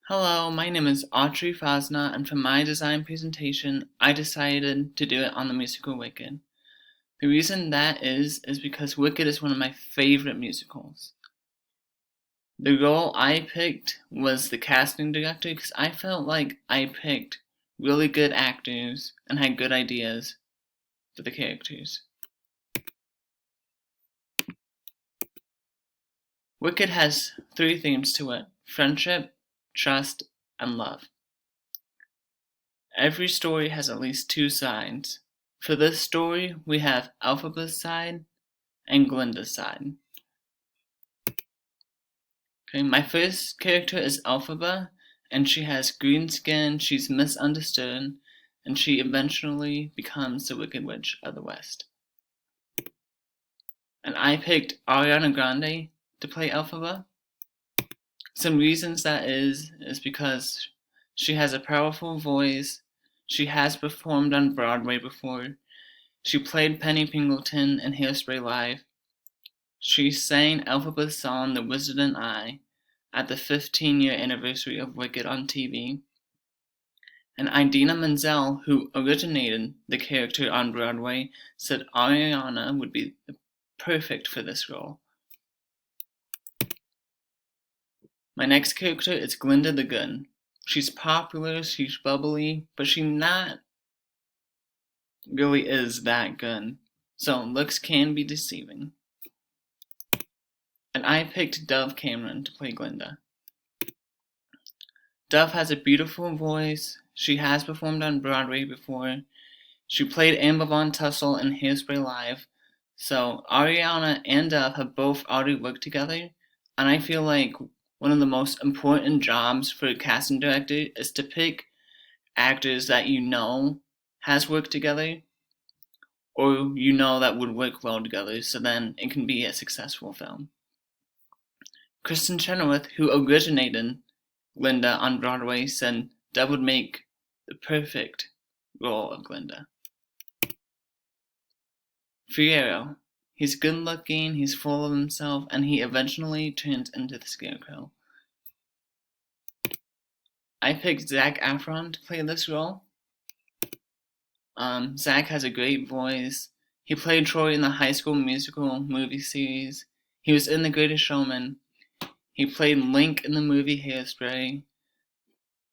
Hello, my name is Audrey Fasna, and for my design presentation, I decided to do it on the musical Wicked. The reason that is because Wicked is one of my favorite musicals. The role I picked was the casting director because I felt like I picked really good actors and had good ideas for the characters. Wicked has three themes to it: friendship, trust, and love. Every story has at least two sides. For this story, we have Elphaba's side and Glinda's side. Okay, my first character is Elphaba, and she has green skin, she's misunderstood, and she eventually becomes the Wicked Witch of the West. And I picked Ariana Grande to play Elphaba. Some reasons that is because she has a powerful voice, she has performed on Broadway before, she played Penny Pingleton in Hairspray Live, she sang Elphaba's song The Wizard and I at the 15-year anniversary of Wicked on TV, and Idina Menzel, who originated the character on Broadway, said Ariana would be perfect for this role. My next character is Glinda the Good. She's popular, she's bubbly, but she not really is that good, so looks can be deceiving. And I picked Dove Cameron to play Glinda. Dove has a beautiful voice, she has performed on Broadway before, she played Amber Von Tussle in Hairspray Live, so Ariana and Dove have both already worked together, and I feel like one of the most important jobs for a casting director is to pick actors that you know has worked together, or you know that would work well together, so then it can be a successful film. Kristen Chenoweth, who originated Glinda on Broadway, said Dove would make the perfect role of Glinda. Fiyero. He's good looking, he's full of himself, and he eventually turns into the Scarecrow. I picked Zac Efron to play this role. Zac has a great voice. He played Troy in the High School Musical movie series. He was in The Greatest Showman. He played Link in the movie Hairspray.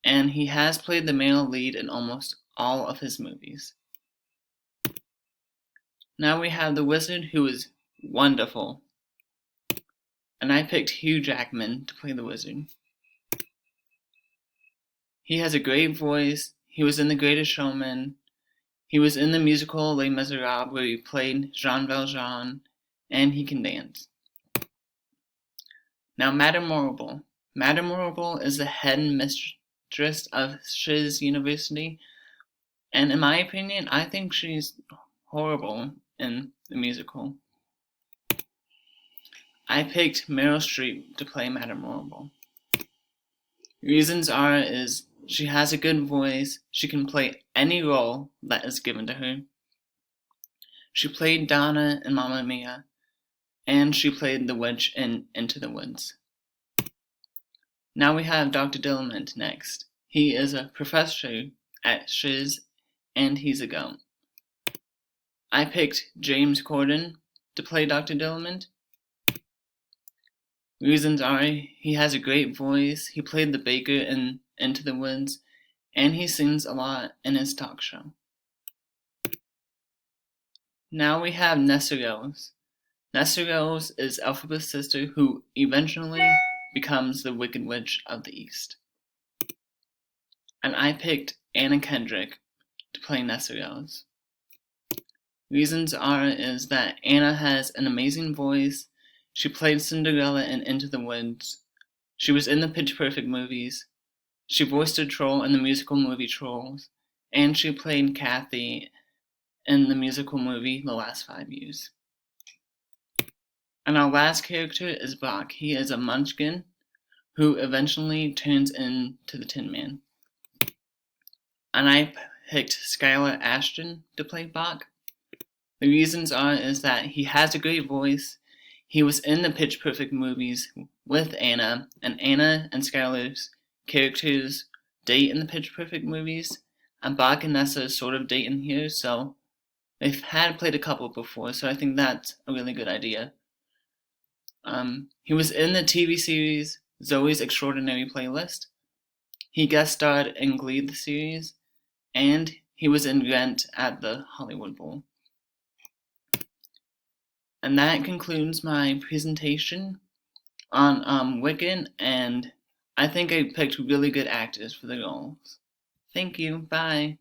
And he has played the male lead in almost all of his movies. Now we have the Wizard, who is wonderful. And I picked Hugh Jackman to play the Wizard. He has a great voice, he was in The Greatest Showman, he was in the musical Les Miserables where he played Jean Valjean, and he can dance. Now Madame Morrible. Madame Morrible is the head mistress of Shiz University, and in my opinion, I think she's horrible in the musical. I picked Meryl Streep to play Madame Morrible. Reasons is she has a good voice, she can play any role that is given to her. She played Donna in Mamma Mia, and she played the witch in Into the Woods. Now we have Dr. Dillamond next. He is a professor at Shiz, and he's a goat. I picked James Corden to play Dr. Dillamond. Reasons are he has a great voice, he played the baker in Into the Woods, and he sings a lot in his talk show. Now we have Nessa Rose. Nessa Rose is Elphaba's sister who eventually becomes the Wicked Witch of the East. And I picked Anna Kendrick to play Nessa Rose. Reasons is that Anna has an amazing voice, she played Cinderella in Into the Woods, she was in the Pitch Perfect movies, she voiced a troll in the musical movie Trolls, and she played Kathy in the musical movie The Last 5 Years. And our last character is Boq. He is a munchkin who eventually turns into the Tin Man. And I picked Skylar Ashton to play Boq. The reasons is that he has a great voice, he was in the Pitch Perfect movies with Anna, and Anna and Skylar's characters date in the Pitch Perfect movies, and Bach and Nessa sort of date in here, so they've had played a couple before, so I think that's a really good idea. He was in the TV series Zoe's Extraordinary Playlist. He guest starred in Glee the series, and he was in Rent at the Hollywood Bowl. And that concludes my presentation on Wicked, and I think I picked really good actors for the roles. Thank you. Bye.